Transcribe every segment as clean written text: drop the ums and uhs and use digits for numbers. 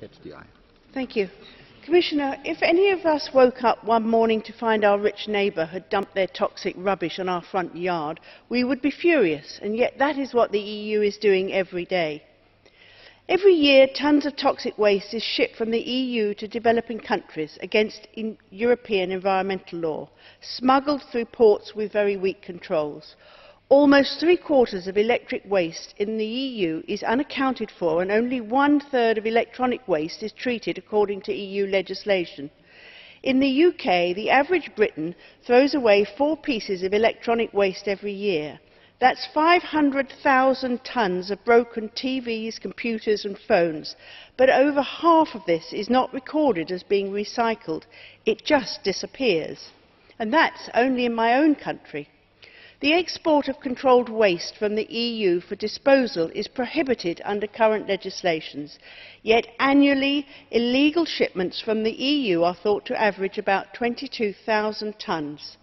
Catch the Eye. Thank you. Commissioner, if any of us woke up one morning to find our rich neighbour had dumped their toxic rubbish on our front yard, we would be furious, and yet that is what the EU is doing every day. Every year, tons of toxic waste is shipped from the EU to developing countries against European environmental law, smuggled through ports with very weak controls. Almost 3/4 of electric waste in the EU is unaccounted for, and only 1/3 of electronic waste is treated according to EU legislation. In the UK, the average Briton throws away 4 pieces of electronic waste every year. That's 500,000 tonnes of broken TVs, computers and phones, but over half of this is not recorded as being recycled. It just disappears. And that's only in my own country. The export of controlled waste from the EU for disposal is prohibited under current legislations, yet annually illegal shipments from the EU are thought to average about 22,000 tonnes.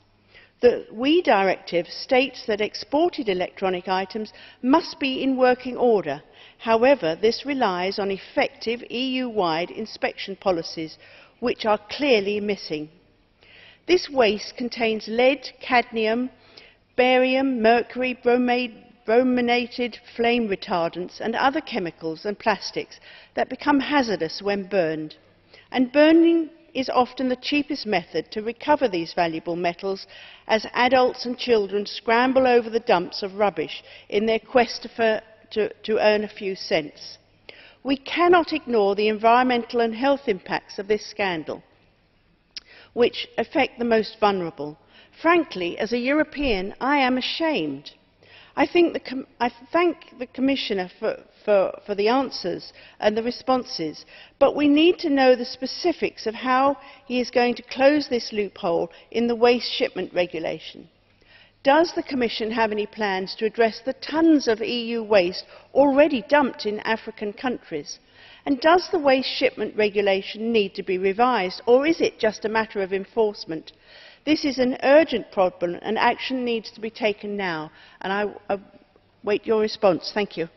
The WE Directive states that exported electronic items must be in working order. However, this relies on effective EU-wide inspection policies, which are clearly missing. This waste contains lead, cadmium, barium, mercury, brominated flame retardants and other chemicals and plastics that become hazardous when burned. And burning is often the cheapest method to recover these valuable metals, as adults and children scramble over the dumps of rubbish in their quest to earn a few cents. We cannot ignore the environmental and health impacts of this scandal, which affect the most vulnerable. Frankly, as a European, I am ashamed. I thank the Commissioner for the answers and the responses, but we need to know the specifics of how he is going to close this loophole in the waste shipment regulation. Does the Commission have any plans to address the tonnes of EU waste already dumped in African countries? And does the waste shipment regulation need to be revised, or is it just a matter of enforcement? This is an urgent problem and action needs to be taken now, and I await your response. Thank you.